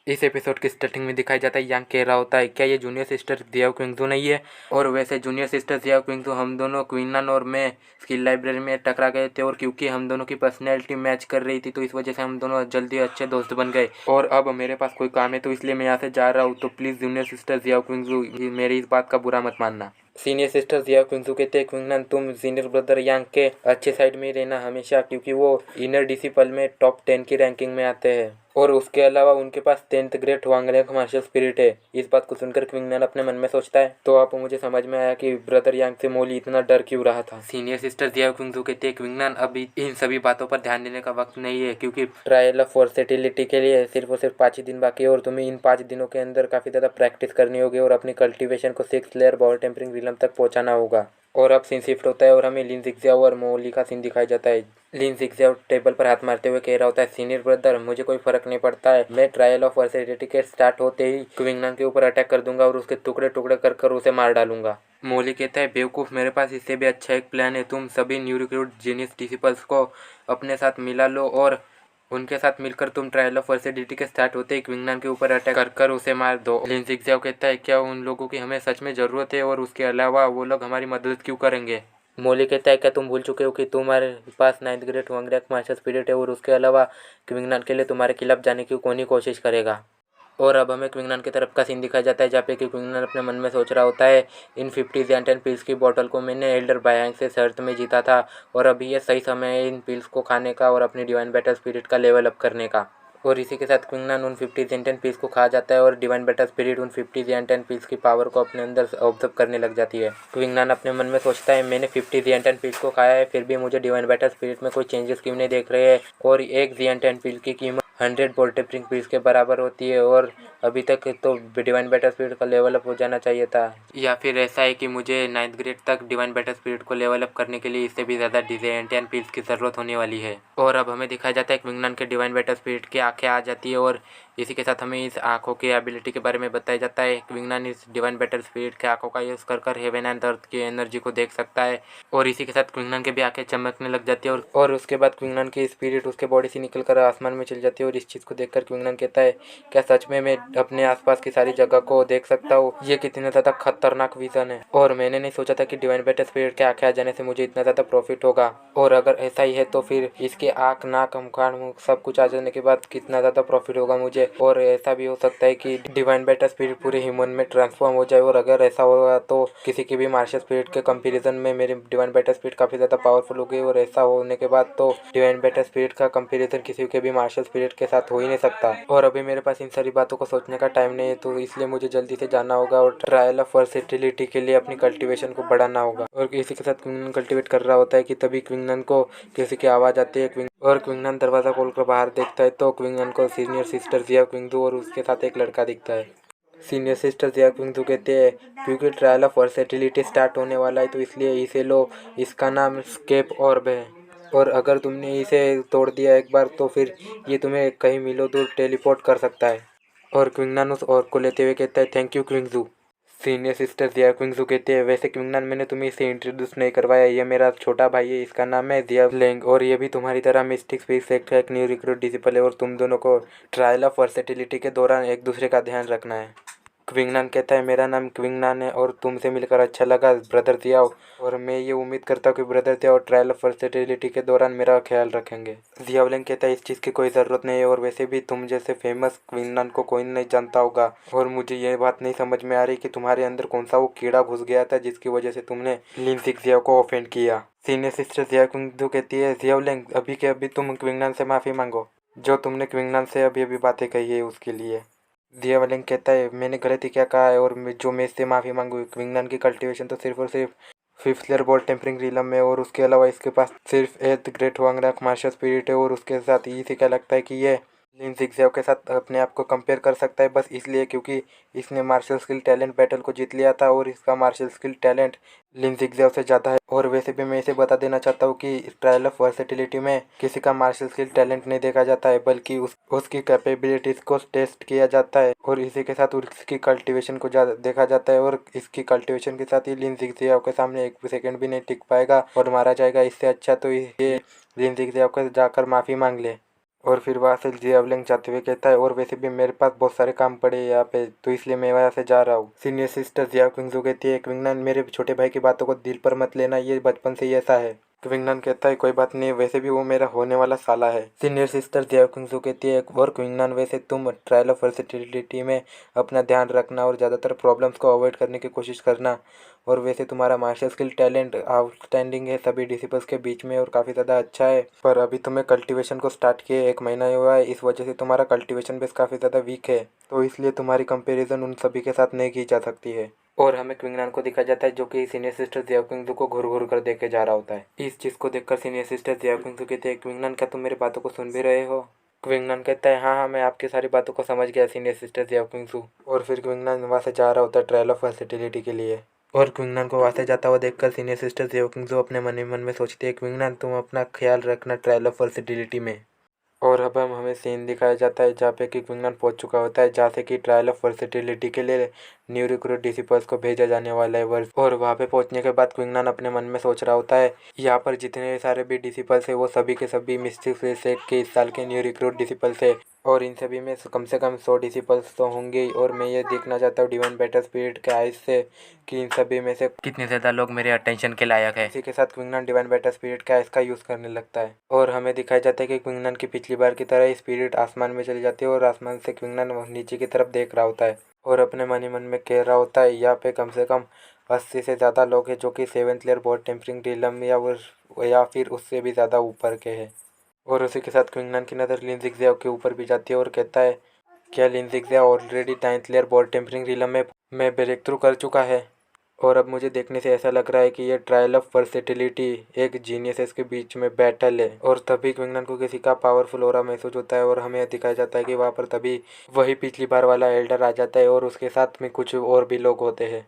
इस एपिसोड की स्टार्टिंग में दिखाया जाता है यांग कह रहा होता है क्या ये जूनियर सिस्टर जियाओ क्विंगजू नहीं है। और वैसे जूनियर सिस्टर जियाओ क्विंगजू हम दोनों क्विंगनान और मैं स्किल लाइब्रेरी में टकरा गए थे, और क्योंकि हम दोनों की पर्सनैलिटी मैच कर रही थी तो इस वजह से हम दोनों जल्दी अच्छे दोस्त बन गए। और अब मेरे पास कोई काम है तो इसलिए मैं यहाँ से जा रहा हूँ, तो प्लीज़ जूनियर सिस्टर जियाओ क्विंगजू मेरी इस बात का बुरा मत मानना। सीनियर सिस्टर जियाओ क्विंगजू कहते हैं क्विंगनान तुम सीनियर ब्रदर यांग के अच्छे साइड में ही रहना हमेशा, क्योंकि वो इनर डिसिपल में टॉप 10 की रैंकिंग में आते हैं और उसके अलावा उनके पास 10th ग्रेड वांगलेंग मार्शल स्पिरिट है। इस बात को सुनकर क्विंगनान अपने मन में सोचता है तो अब मुझे समझ में आया कि ब्रदर यांग से मोली इतना डर क्यों रहा था। सीनियर सिस्टर जियाओ क्विंगजू कहते हैं क्विंगनान अभी इन सभी बातों पर ध्यान देने का वक्त नहीं है, क्योंकि ट्रायल ऑफ वर्सेटिलिटी के लिए सिर्फ और सिर्फ 5 ही दिन बाकी है और तुम्हें इन 5 दिनों के अंदर काफ़ी ज़्यादा प्रैक्टिस करनी होगी और अपनी कल्टिवेशन को 6 लेयर बॉल टेम्परिंग रिलम तक पहुंचाना होगा। और अब सीन शिफ्ट होता है और हमें लिन जिक्जियाओ और मोली का सीन दिखाया जाता है। लिन जिक्जियाओ टेबल पर हाथ मारते हुए कह रहा होता है सीनियर ब्रदर मुझे कोई फर्क नहीं पड़ता है, मैं ट्रायल ऑफ वर्सेटिलिटी के स्टार्ट होते ही क्विंगनान के ऊपर अटैक कर दूंगा और उसके टुकड़े टुकड़े कर कर उसे मार डालूंगा। मोली कहता है बेवकूफ़ मेरे पास इससे भी अच्छा एक प्लान है, तुम सभी न्यू रिक्रूट जीनियस डिसिपल्स को अपने साथ मिला लो और उनके साथ मिलकर तुम ट्रायल ऑफ वर्सेटिलिटी के स्टार्ट होते ही क्विंगनान के ऊपर अटैक कर कर उसे मार दो। लिन जिक्जियाओ कहता है क्या उन लोगों की हमें सच में ज़रूरत है और उसके अलावा वो लोग हमारी मदद क्यों करेंगे। मोली कहता है क्या तुम भूल चुके हो कि तुम्हारे पास 9th ग्रेड वांगलेंग मार्शल स्पिरिट है और उसके अलावा क्विंगनान के लिए तुम्हारे खिलाफ जाने की कौन ही कोशिश करेगा। और अब हमें क्विंगनान की तरफ का सीन दिखाया जाता है जहाँ पे कि क्विंगनान अपने मन में सोच रहा होता है इन 50 ज़्यान पिल्स की बोतल को मैंने एल्डर बायांग से शर्त में जीता था और अभी ये सही समय है इन पिल्स को खाने का और अपनी डिवाइन बैटल स्पिरिट का लेवल अप करने का। और इसी के साथ क्विंगनान उन 50 ज़्यान पिल्स को खा जाता है और डिवाइन बैटल स्पिरिट उन 50 ज़्यान पिल्स की पावर को अपने अंदर ऑब्जर्व करने लग जाती है। क्विंगनान अपने मन में सोचता है मैंने 50 ज़्यान पिल्स को खाया है फिर भी मुझे डिवाइन बैटल स्पिरिट में कोई चेंजेस क्यों नहीं देख रहे हैं और एक ज़्यान पिल की कीमत 100 बॉल टेम्परिंग पिल्स के बराबर होती है और अभी तक तो डिवाइन बैटल स्पिरिट का लेवल अप हो जाना चाहिए था। या फिर ऐसा है कि मुझे 9th ग्रेड तक डिवाइन बैटल स्पिरिट को लेवल अप करने के लिए इससे भी ज़्यादा डिज़ाइन पिल्स की ज़रूरत होने वाली है। और अब हमें दिखाया जाता है क्विंगनान के डिवाइन बैटल स्पिरिट की आंखें आ जाती है और इसी के साथ हमें इस आंखों की एबिलिटी के बारे में बताया जाता है। क्विंगनान इस डिवाइन बैटल स्पिरिट के आंखों का यूज़ कर कर हेवन एंड अर्थ की एनर्जी को देख सकता है और इसी के साथ क्विंगनान की भी आंखें चमकने लग जाती है और उसके बाद क्विंगनान की स्पिरिट उसके बॉडी से निकल कर आसमान में चल जाती है। और इस चीज़ को देखकर क्विंगनान कहता है क्या सच में मैं अपने आसपास की सारी जगह को देख सकता हूँ, ये कितना ज़्यादा खतरनाक विजन है और मैंने नहीं सोचा था कि डिवाइन बैटल स्पिरिट के आंखें आ जाने से मुझे इतना ज़्यादा प्रॉफिट होगा। और अगर ऐसा ही है तो फिर इसके आँख नाक कान मुँह सब कुछ आ जाने के बाद कितना ज़्यादा प्रॉफिट होगा मुझे। और ऐसा भी हो सकता है कि डिवाइन बैटल स्पिरिट पूरे ह्यूमन में ट्रांसफॉर्म हो जाए और अगर ऐसा होगा तो किसी की भी मार्शल स्पिरिट के कंपैरिजन में मेरी डिवाइन बैटल स्पिरिट काफ़ी ज़्यादा पावरफुल हो गई और ऐसा होने के बाद तो डिवाइन बैटल स्पिरिट का कंपैरिजन किसी के भी मार्शल स्पिरिट के साथ हो ही नहीं सकता। और अभी मेरे पास इन सारी बातों को सोचने का टाइम नहीं है तो इसलिए मुझे जल्दी से जाना होगा और ट्रायल ऑफ वर्सेटिलिटी के लिए अपनी कल्टिवेशन को बढ़ाना होगा। और इसी के साथ क्विंगनान कल्टिवेट कर रहा होता है कि तभी क्विंगनान को किसी की आवाज़ आती है और क्विंगनान दरवाज़ा खोलकर बाहर देखता है तो क्विंगनान को सीनियर सिस्टर जिया क्विंगजू और उसके साथ एक लड़का दिखता है। सीनियर सिस्टर जिया क्विंगजू कहते हैं क्योंकि ट्रायल ऑफ वर्सेटिलिटी स्टार्ट होने वाला है तो इसलिए इसे लो, इसका नाम स्केप ऑर्ब है और अगर तुमने इसे तोड़ दिया एक बार तो फिर ये तुम्हें कहीं मीलों दूर टेलीपोर्ट कर सकता है। और क्विंगनान उस ऑर्ब को लेते हुए कहता है थैंक यू क्विंगजू। सीनियर सिस्टर जिया क्विंगजू कहते हैं वैसे क्विंगनान मैंने तुम्हें इसे इंट्रोड्यूस नहीं करवाया, ये मेरा छोटा भाई है, इसका नाम है जिया लेंग और ये भी तुम्हारी तरह मिस्टिक स्पीक सेक्ट का एक न्यू रिक्रूट डिसिपल है और तुम दोनों को ट्रायल ऑफ वर्सेटिलिटी के दौरान एक दूसरे का ध्यान रखना है। क्विंगनान कहता है मेरा नाम क्विंगनान है और तुमसे मिलकर अच्छा लगा ब्रदर जियाओ और मैं ये उम्मीद करता हूँ कि brother Jiao trial of versatility के दौरान मेरा ख्याल रखेंगे। जियाओलिंग कहता है इस चीज़ की कोई ज़रूरत नहीं है और वैसे भी तुम जैसे फेमस क्विंगनान को कोई नहीं जानता होगा और मुझे ये बात नहीं समझ में आ रही कि तुम्हारे अंदर कौन सा वो कीड़ा घुस गया था जिसकी वजह से तुमने लिन जिक्जियाओ को ऑफेंड किया। सीनियर सिस्टर जिया क्विंगजू कहती है जियाओलिंग अभी के अभी तुम क्विंगनान से माफ़ी मांगो जो तुमने क्विंगनान से अभी अभी बातें कही है उसके लिए। जियाओलिंग कहता है मैंने गलती क्या कहा है और जो मैं इससे माफ़ी मांगू। क्विंगनान की कल्टीवेशन तो सिर्फ और सिर्फ 5th layer ball tampering realm में और उसके अलावा इसके पास सिर्फ 8th ग्रेट वांगलेंग मार्शल स्पिरिट है और उसके साथ इसे क्या लगता है कि ये लिन जिक्जियाओ के साथ अपने आप को कंपेयर कर सकता है बस इसलिए क्योंकि इसने मार्शल स्किल टैलेंट बैटल को जीत लिया था और इसका मार्शल स्किल टैलेंट लिन जिक्जियाओ से ज़्यादा है। और वैसे भी मैं इसे बता देना चाहता हूँ कि ट्रायल ऑफ वर्सेटिलिटी में किसी का मार्शल स्किल टैलेंट नहीं देखा जाता है बल्कि उसकी कैपेबिलिटीज़ को टेस्ट किया जाता है और इसी के साथ उसकी कल्टिवेशन को देखा जाता है और इसकी कल्टिवेशन के साथ ही लिन जिक्जियाओ के सामने एक सेकेंड भी नहीं टिक पाएगा और मारा जाएगा। इससे अच्छा तो ये लिन जिक्जियाओ को जाकर माफ़ी मांग ले। और फिर वहाँ से जियावलिंग जाते हुए कहता है, और वैसे भी मेरे पास बहुत सारे काम पड़े हैं यहाँ पे, तो इसलिए मैं यहाँ से जा रहा हूँ। सीनियर सिस्टर जियाओ क्विंगजू कहती है, क्विंगनान मेरे छोटे भाई की बातों को दिल पर मत लेना, ये बचपन से ही ऐसा है। क्विंगनान कहता है, कोई बात नहीं, वैसे भी वो मेरा होने वाला साला है। सीनियर सिस्टर जियाओ क्विंगजू कहती है, और क्विंगनान वैसे तुम ट्रायल ऑफ वर्सेटिलिटी में अपना ध्यान रखना और ज़्यादातर प्रॉब्लम्स को अवॉइड करने की कोशिश करना, और वैसे तुम्हारा मार्शल स्किल टैलेंट आउटस्टैंडिंग है सभी डिसिपल्स के बीच में और काफ़ी ज़्यादा अच्छा है, पर अभी तुम्हें कल्टीवेशन को स्टार्ट किए 1 महीना ही हुआ है, इस वजह से तुम्हारा कल्टीवेशन बेस काफ़ी ज़्यादा वीक है, तो इसलिए तुम्हारी कंपैरिजन उन सभी के साथ नहीं की जा सकती है। और हमें क्विंगनान को दिखाया जाता है जो कि सीनियर सिस्टर जियाओ क्विंगजू को घूर घूर कर देखे जा रहा होता है। इस चीज़ को देखकर सीनियर सिस्टर जियाओ क्विंगजू कहते हैं, क्विंगनान क्या तुम मेरी बातों को सुन भी रहे हो? क्विंगनान कहता है, हाँ हाँ, मैं आपकी सारी बातों को समझ गया सीनियर सिस्टर जियाओ क्विंगजू। और फिर क्विंगनान वहाँ से जा रहा होता है ट्रायल ऑफ वर्सेटिलिटी के लिए। और क्विंगनान को वहाँ से जाता हुआ देखकर सीनियर सिस्टर जियाओ क्विंगजू अपने मन ही मन में सोचती है, क्विंगनान तुम अपना ख्याल रखना ट्रायल ऑफ वर्सेटिलिटी में। और अब हमें सीन दिखाया जाता है जहाँ पे कि क्विंगनान पहुंच चुका होता है, जहाँ से कि ट्रायल ऑफ वर्सेटिलिटी के लिए न्यू रिक्रूट डिसिपल्स को भेजा जाने वाला है वर्ष। और वहाँ पे पहुंचने के बाद क्विंगनान अपने मन में सोच रहा होता है, यहाँ पर जितने सारे भी डिसिपल्स है वो सभी के सभी मिस्टिक से के इस साल के न्यू रिक्रूट डिसिपल्स है, और इन सभी में कम से कम 100 डिसिपल्स तो होंगे ही। और मैं ये देखना चाहता हूँ डिवाइन बैटल स्पिरिट के आइज से कि इन सभी में से कितने ज़्यादा लोग मेरे अटेंशन के लायक है। इसी के साथ क्विंगनान डिवाइन बैटल स्पिरिट के आइज का यूज़ करने लगता है, और हमें दिखाया जाता है कि क्विंगनान की पिछली बार की तरह स्पिरिट आसमान में चली जाती है, और आसमान से क्विंगनान नीचे की तरफ देख रहा होता है और अपने मन ही मन में कह रहा होता है, यहाँ पे कम से कम 80 से ज़्यादा लोग हैं जो कि 7th layer body tempering realm या फिर उससे भी ज़्यादा ऊपर के हैं। और उसी के साथ क्विंगनान की नज़र लिन ज़िगज़ाओ के ऊपर भी जाती है और कहता है, क्या Lin Zixiao already 9th layer body tempering realm में ब्रेक थ्रू कर चुका है? और अब मुझे देखने से ऐसा लग रहा है कि ये ट्रायल ऑफ वर्सेटिलिटी एक जीनियसेस के बीच में बैटल है। और तभी क्विंगनान को किसी का पावरफुल ऑरा महसूस होता है, और हमें दिखाया जाता है कि वहाँ पर तभी वही पिछली बार वाला एल्डर आ जाता है, और उसके साथ में कुछ और भी लोग होते हैं।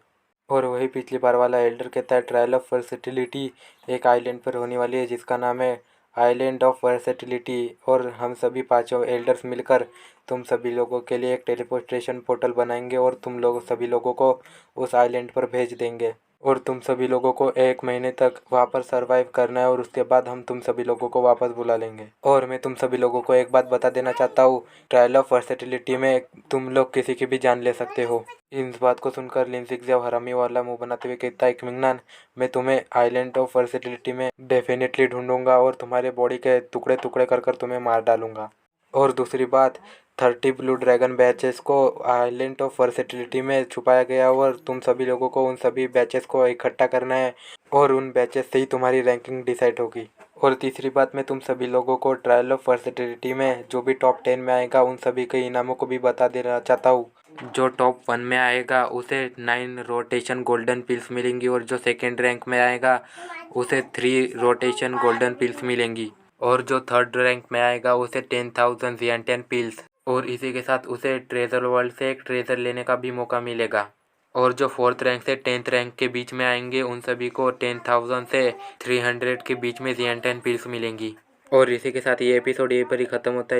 और वही पिछली बार वाला एल्डर कहता है, ट्रायल ऑफ वर्सेटिलिटी एक आइलैंड पर होने वाली है जिसका नाम है आइलैंड ऑफ वर्सेटिलिटी, और हम सभी पांचों एल्डर्स मिलकर तुम सभी लोगों के लिए एक टेलीपोर्टेशन पोर्टल बनाएंगे और तुम लोग सभी लोगों को उस आइलैंड पर भेज देंगे, और तुम सभी लोगों को 1 महीने तक वहाँ पर सरवाइव करना है, और उसके बाद हम तुम सभी लोगों को वापस बुला लेंगे। और मैं तुम सभी लोगों को एक बात बता देना चाहता हूँ, ट्रायल ऑफ वर्सेटिलिटी में तुम लोग किसी की भी जान ले सकते हो। इस बात को सुनकर लिन ज़िगज़ाओ हरामी वाला मुंह बनाते हुए कहता है, क्विंगनान मैं तुम्हें आइलैंड ऑफ वर्सेटिलिटी में डेफिनेटली ढूंढूंगा और तुम्हारे बॉडी के टुकड़े टुकड़े कर कर तुम्हें मार डालूंगा। और दूसरी बात, 30 ब्लू ड्रैगन बैचेस को आइलैंड ऑफ वर्सेटिलिटी में छुपाया गया, और तुम सभी लोगों को उन सभी बैचेस को इकट्ठा करना है, और उन बैचेस से ही तुम्हारी रैंकिंग डिसाइड होगी। और तीसरी बात, मैं तुम सभी लोगों को ट्रायल ऑफ वर्सेटिलिटी में जो भी टॉप 10 में आएगा उन सभी के इनामों को भी बता देना चाहता हूँ। जो टॉप 1 में आएगा उसे 9 रोटेशन गोल्डन पिल्स मिलेंगी, और जो सेकेंड रैंक में आएगा उसे 3 रोटेशन गोल्डन पिल्स मिलेंगी, और जो थर्ड रैंक में आएगा उसे 10,000 ज़ियंटियन पिल्स, और इसी के साथ उसे ट्रेजर वर्ल्ड से एक ट्रेजर लेने का भी मौका मिलेगा। और जो 4th रैंक से 10th रैंक के बीच में आएंगे उन सभी को 10,000 से 300 के बीच में ज़ियंटियन पिल्स मिलेंगी। और इसी के साथ ये एपिसोड यहीं पर ही ख़त्म होता है।